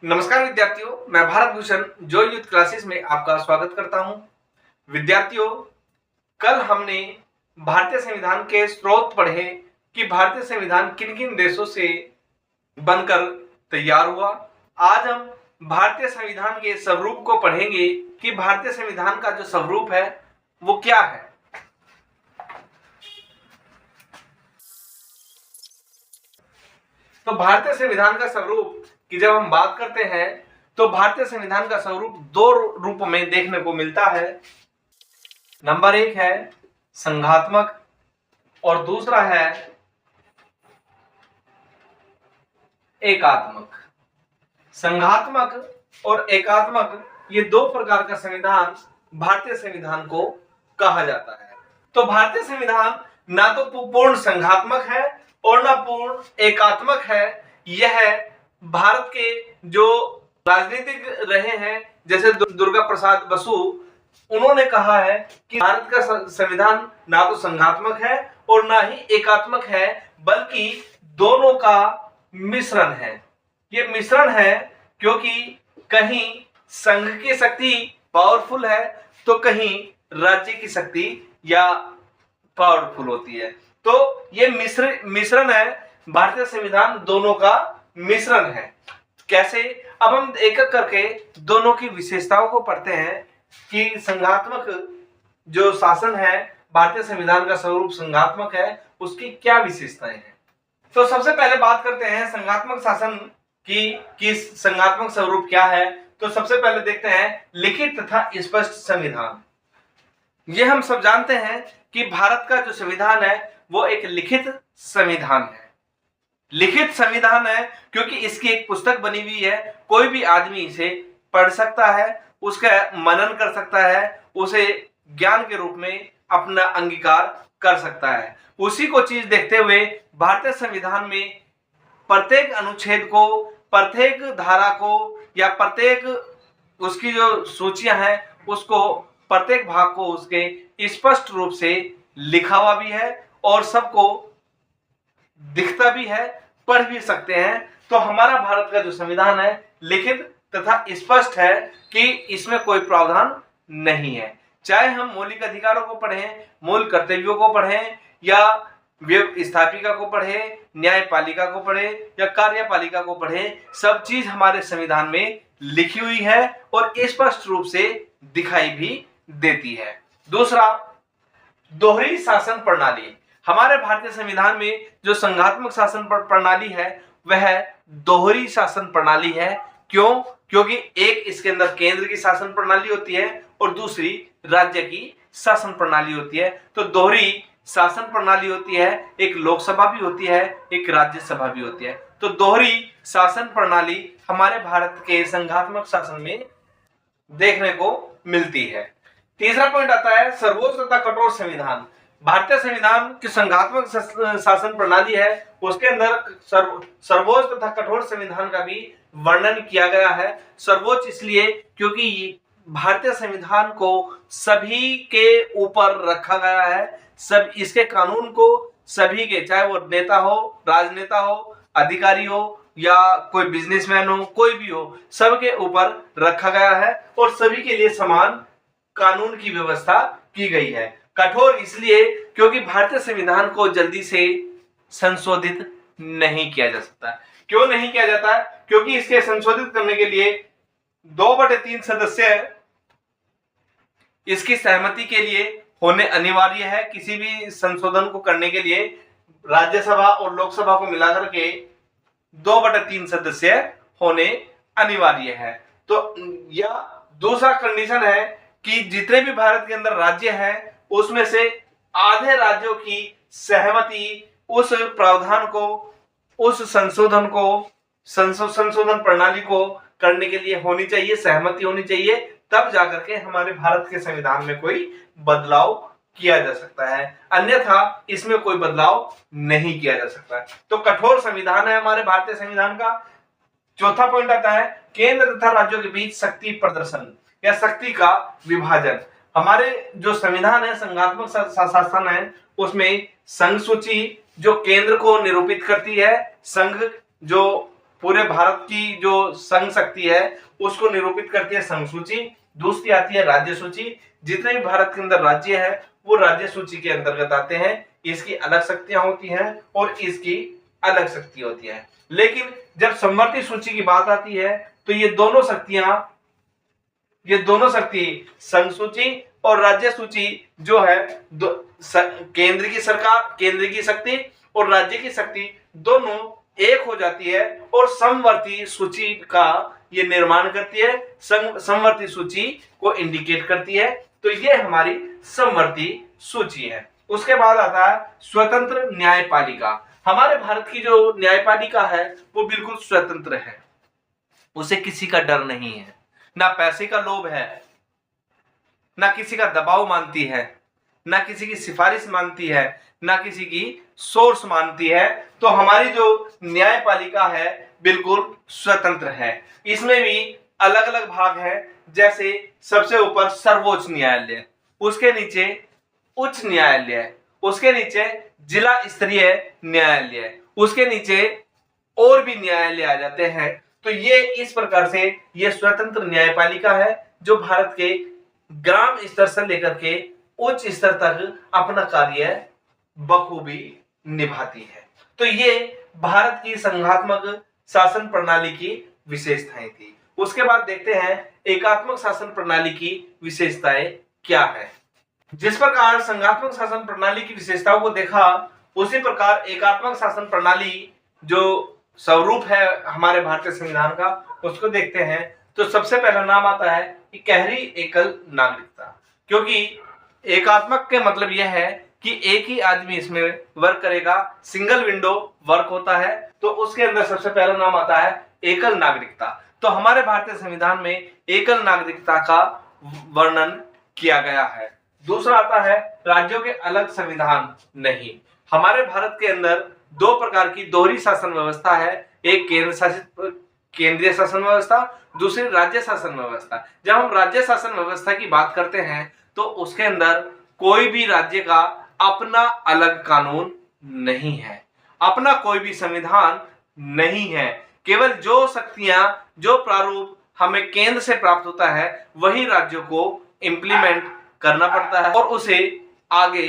नमस्कार विद्यार्थियों, मैं भारत भूषण जो यूथ क्लासेस में आपका स्वागत करता हूं। विद्यार्थियों, कल हमने भारतीय संविधान के स्रोत पढ़े कि भारतीय संविधान किन किन देशों से बनकर तैयार हुआ। आज हम भारतीय संविधान के स्वरूप को पढ़ेंगे कि भारतीय संविधान का जो स्वरूप है वो क्या है। तो भारतीय संविधान का स्वरूप की जब हम बात करते हैं तो भारतीय संविधान का स्वरूप दो रूप में देखने को मिलता है। नंबर एक है संघात्मक और दूसरा है एकात्मक। संघात्मक और एकात्मक ये दो प्रकार का संविधान भारतीय संविधान को कहा जाता है। तो भारतीय संविधान ना तो पूर्ण संघात्मक है और ना पूर्ण एकात्मक है। यह भारत के जो राजनीतिक रहे हैं जैसे दुर्गा प्रसाद बसु, उन्होंने कहा है कि भारत का संविधान ना तो संघात्मक है और ना ही एकात्मक है, बल्कि दोनों का मिश्रण है। ये मिश्रण है क्योंकि कहीं संघ की शक्ति पावरफुल है तो कहीं राज्य की शक्ति या पावरफुल होती है। तो ये मिश्रण है, भारतीय संविधान दोनों का मिश्रण है। कैसे? अब हम एक एक करके दोनों की विशेषताओं को पढ़ते हैं कि संघात्मक जो शासन है, भारतीय संविधान का स्वरूप संघात्मक है, उसकी क्या विशेषताएं हैं। तो सबसे पहले बात करते हैं संघात्मक शासन की संघात्मक स्वरूप क्या है। तो सबसे पहले देखते हैं लिखित तथा स्पष्ट संविधान। ये हम सब जानते हैं कि भारत का जो संविधान है वो एक लिखित संविधान है। लिखित संविधान है क्योंकि इसकी एक पुस्तक बनी हुई है, कोई भी आदमी इसे पढ़ सकता है, उसका मनन कर सकता है, उसे ज्ञान के रूप में अपना अंगीकार कर सकता है। उसी को चीज देखते हुए भारतीय संविधान में प्रत्येक अनुच्छेद को, प्रत्येक धारा को या प्रत्येक उसकी जो सूचियां हैं उसको, प्रत्येक भाग को उसके स्पष्ट रूप से लिखा हुआ भी है और सबको दिखता भी है, पढ़ भी सकते हैं। तो हमारा भारत का जो संविधान है लिखित तथा स्पष्ट है कि इसमें कोई प्रावधान नहीं है। चाहे हम मौलिक अधिकारों को पढ़ें, मूल कर्तव्यों को पढ़ें या व्यवस्थापिका को पढ़ें, न्यायपालिका को पढ़ें या कार्यपालिका को पढ़ें, सब चीज हमारे संविधान में लिखी हुई है और स्पष्ट रूप से दिखाई भी देती है। दूसरा, दोहरी शासन प्रणाली। हमारे भारतीय संविधान में जो संघात्मक शासन प्रणाली है वह दोहरी शासन प्रणाली है। क्यों? क्योंकि एक इसके अंदर केंद्र की शासन प्रणाली होती है और दूसरी राज्य की शासन प्रणाली होती है। तो दोहरी शासन प्रणाली होती है, एक लोकसभा भी होती है, एक राज्यसभा भी होती है। तो दोहरी शासन प्रणाली हमारे भारत के संघात्मक शासन में देखने को मिलती है। तीसरा पॉइंट आता है सर्वोच्च तथा कठोर संविधान। भारतीय संविधान की संघात्मक शासन प्रणाली है, उसके अंदर सर्वोच्च तथा कठोर संविधान का भी वर्णन किया गया है। सर्वोच्च इसलिए क्योंकि भारतीय संविधान को सभी के ऊपर रखा गया है। सब इसके कानून को सभी के, चाहे वो नेता हो, राजनेता हो, अधिकारी हो या कोई बिजनेसमैन हो, कोई भी हो, सबके ऊपर रखा गया है और सभी के लिए समान कानून की व्यवस्था की गई है। कठोर इसलिए क्योंकि भारतीय संविधान को जल्दी से संशोधित नहीं किया जा सकता। क्यों नहीं किया जाता? क्योंकि इसके संशोधित करने के लिए 2/3 सदस्य इसकी सहमति के लिए होने अनिवार्य है। किसी भी संशोधन को करने के लिए राज्यसभा और लोकसभा को मिलाकर के 2/3 सदस्य होने अनिवार्य है। तो यह दूसरा कंडीशन है कि जितने भी भारत के अंदर राज्य हैं उसमें से आधे राज्यों की सहमति उस प्रावधान को, उस संशोधन को, संशोधन प्रणाली को करने के लिए होनी चाहिए, सहमति होनी चाहिए, तब जाकर के हमारे भारत के संविधान में कोई बदलाव किया जा सकता है, अन्यथा इसमें कोई बदलाव नहीं किया जा सकता। तो कठोर संविधान है हमारे भारतीय संविधान का। चौथा पॉइंट आता है केंद्र तथा राज्यों के बीच शक्ति प्रदर्शन या शक्ति का विभाजन। हमारे जो संविधान है, संघात्मक शासन है, उसमें संघ सूची जो केंद्र को निरूपित करती है, संघ जो पूरे भारत की जो संघ शक्ति है उसको निरूपित करती है संघ सूची। दूसरी आती है राज्य सूची। जितने भी भारत के अंदर राज्य है वो राज्य सूची के अंतर्गत आते हैं। इसकी अलग शक्तियां होती हैं और इसकी अलग शक्ति होती है। लेकिन जब समवर्ती सूची की बात आती है तो ये दोनों शक्ति संघ सूची और राज्य सूची जो है केंद्र की सरकार, केंद्र की शक्ति और राज्य की शक्ति दोनों एक हो जाती है और समवर्ती सूची का ये निर्माण करती है, समवर्ती सूची को इंडिकेट करती है। तो ये हमारी समवर्ती सूची है। उसके बाद आता है स्वतंत्र न्यायपालिका। हमारे भारत की जो न्यायपालिका है वो बिल्कुल स्वतंत्र है, उसे किसी का डर नहीं है, ना पैसे का लोभ है, ना किसी का दबाव मानती है, ना किसी की सिफारिश मानती है, ना किसी की सोर्स मानती है। तो हमारी जो न्यायपालिका है बिल्कुल स्वतंत्र है। इसमें भी अलग अलग भाग हैं, जैसे सबसे ऊपर सर्वोच्च न्यायालय, उसके नीचे उच्च न्यायालय, उसके नीचे जिला स्तरीय न्यायालय, उसके नीचे और भी न्यायालय आ जाते हैं। तो ये इस प्रकार से ये स्वतंत्र न्यायपालिका है जो भारत के ग्राम स्तर से लेकर के उच्च स्तर तक अपना कार्य बखूबी निभाती है। तो ये भारत की संघात्मक शासन प्रणाली की विशेषताएं थी। उसके बाद देखते हैं एकात्मक शासन प्रणाली की विशेषताएं क्या है। जिस प्रकार संघात्मक शासन प्रणाली की विशेषताओं को देखा, उसी प्रकार एकात्मक शासन प्रणाली जो स्वरूप है हमारे भारतीय संविधान का, उसको देखते हैं। तो सबसे पहला नाम आता है इकहरी एकल नागरिकता, क्योंकि एकात्मक के मतलब यह है कि एक ही आदमी इसमें वर्क करेगा, सिंगल विंडो वर्क होता है। तो उसके अंदर सबसे पहला नाम आता है एकल नागरिकता। तो हमारे भारतीय संविधान में एकल नागरिकता का वर्णन किया गया है। दूसरा आता है राज्यों के अलग संविधान नहीं। हमारे भारत के अंदर दो प्रकार की दोहरी शासन व्यवस्था है, एक केंद्रीय शासन व्यवस्था, दूसरी राज्य शासन व्यवस्था। जब हम राज्य शासन व्यवस्था की बात करते हैं तो उसके अंदर कोई भी राज्य का अपना अलग कानून नहीं है, अपना कोई भी संविधान नहीं है। केवल जो शक्तियां, जो प्रारूप हमें केंद्र से प्राप्त होता है वही राज्यों को इंप्लीमेंट करना पड़ता है और उसे आगे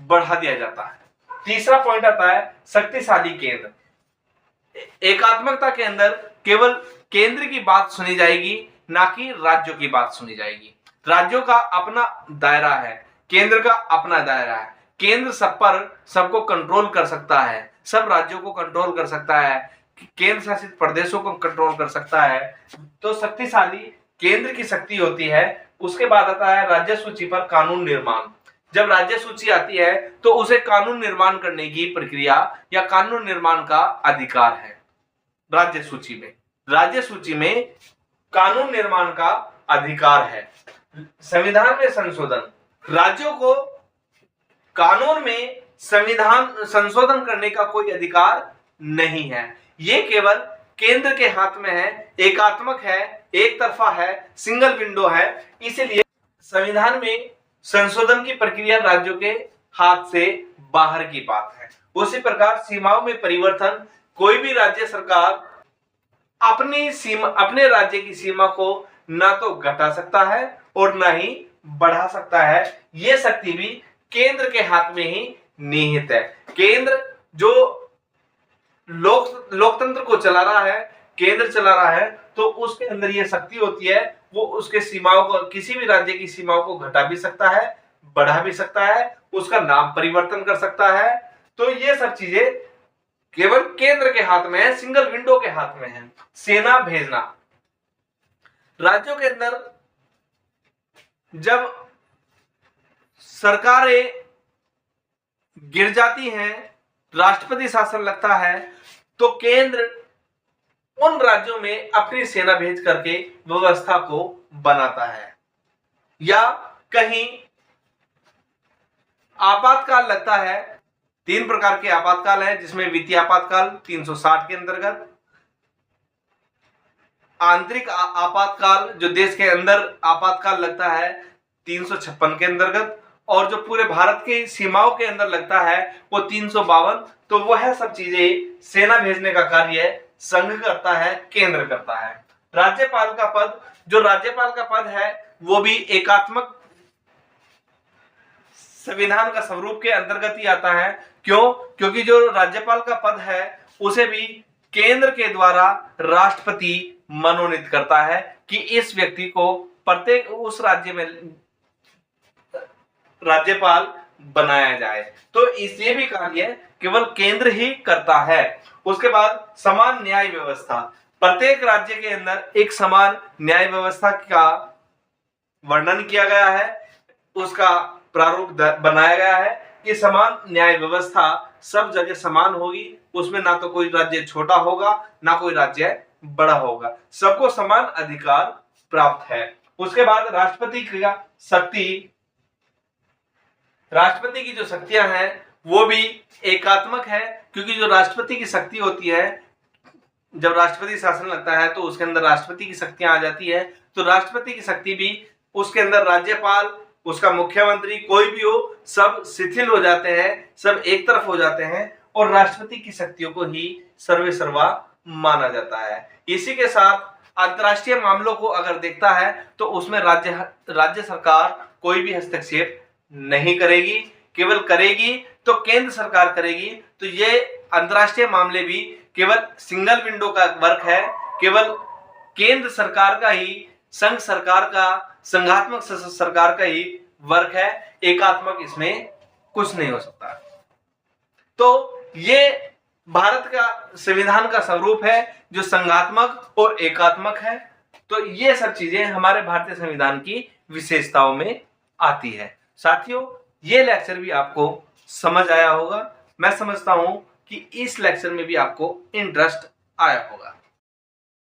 बढ़ा दिया जाता है। तीसरा पॉइंट आता है शक्तिशाली केंद्र। एकात्मकता के अंदर केवल केंद्र की बात सुनी जाएगी, ना कि राज्यों की बात सुनी जाएगी। राज्यों का अपना दायरा है, केंद्र का अपना दायरा है। केंद्र सब पर सबको कंट्रोल कर सकता है, सब राज्यों को कंट्रोल कर सकता है, केंद्र शासित प्रदेशों को कंट्रोल कर सकता है। तो शक्तिशाली केंद्र की शक्ति होती है। उसके बाद आता है राज्य सूची पर कानून निर्माण। जब राज्य सूची आती है तो उसे कानून निर्माण करने की प्रक्रिया या कानून निर्माण का अधिकार है। राज्य सूची में कानून निर्माण का अधिकार है। संविधान में संशोधन, राज्यों को कानून में संविधान संशोधन करने का कोई अधिकार नहीं है। ये केवल केंद्र के हाथ में है, एकात्मक है, एक तरफा है, सिंगल विंडो है। इसीलिए संविधान में संशोधन की प्रक्रिया राज्यों के हाथ से बाहर की बात है। उसी प्रकार सीमाओं में परिवर्तन, कोई भी राज्य सरकार अपने राज्य की सीमा को ना तो घटा सकता है और ना ही बढ़ा सकता है। यह शक्ति भी केंद्र के हाथ में ही निहित है। केंद्र जो लोकतंत्र को चला रहा है, केंद्र चला रहा है, तो उसके अंदर यह शक्ति होती है, वो उसके सीमाओं को, किसी भी राज्य की सीमाओं को घटा भी सकता है, बढ़ा भी सकता है, उसका नाम परिवर्तन कर सकता है। तो ये सब चीजें केवल केंद्र के हाथ में है, सिंगल विंडो के हाथ में है। सेना भेजना, राज्यों के अंदर जब सरकारें गिर जाती हैं, राष्ट्रपति शासन लगता है, तो केंद्र उन राज्यों में अपनी सेना भेज करके व्यवस्था को बनाता है। या कहीं आपातकाल लगता है, 3 प्रकार के आपातकाल हैं, जिसमें वित्तीय आपातकाल 360 के अंतर्गत, आंतरिक आपातकाल जो देश के अंदर आपातकाल लगता है 356 के अंतर्गत, और जो पूरे भारत की सीमाओं के अंदर लगता है वो 352। तो वह सब चीजें सेना भेजने का कार्य संघ करता है, केंद्र करता है। राज्यपाल का पद, जो राज्यपाल का पद है वो भी एकात्मक संविधान का स्वरूप के अंतर्गत ही आता है। क्यों? क्योंकि जो राज्यपाल का पद है उसे भी केंद्र के द्वारा राष्ट्रपति मनोनीत करता है कि इस व्यक्ति को प्रत्येक उस राज्य में राज्यपाल बनाया जाए। तो इसे भी कहा गया केवल केंद्र ही करता है। उसके बाद समान न्याय व्यवस्था, प्रत्येक राज्य के अंदर एक समान न्याय व्यवस्था का वर्णन किया गया है, उसका प्रारूप बनाया गया है कि समान न्याय व्यवस्था सब जगह समान होगी, उसमें ना तो कोई राज्य छोटा होगा ना कोई राज्य बड़ा होगा, सबको समान अधिकार प्राप्त है। उसके बाद राष्ट्रपति की शक्ति, राष्ट्रपति की जो शक्तियां हैं वो भी एकात्मक है, क्योंकि जो राष्ट्रपति की शक्ति होती है, जब राष्ट्रपति शासन लगता है तो उसके अंदर राष्ट्रपति की शक्तियां आ जाती है। तो राष्ट्रपति की शक्ति भी उसके अंदर राज्यपाल, उसका मुख्यमंत्री, कोई भी हो, सब शिथिल हो जाते हैं, सब एक तरफ हो जाते हैं और राष्ट्रपति की शक्तियों को ही सर्वे सर्वा माना जाता है। इसी के साथ अंतर्राष्ट्रीय मामलों को अगर देखता है तो उसमें राज्य सरकार कोई भी हस्तक्षेप नहीं करेगी, केवल करेगी तो केंद्र सरकार करेगी। तो ये अंतर्राष्ट्रीय मामले भी केवल सिंगल विंडो का वर्क है, केवल केंद्र सरकार का ही, संघ सरकार का, संघात्मक सरकार का ही वर्क है, एकात्मक इसमें कुछ नहीं हो सकता। तो ये भारत का संविधान का स्वरूप है जो संघात्मक और एकात्मक है। तो ये सब चीजें हमारे भारतीय संविधान की विशेषताओं में आती है। साथियों, ये लेक्चर भी आपको समझ आया होगा। मैं समझता हूं कि इस लेक्चर में भी आपको इंटरेस्ट आया होगा।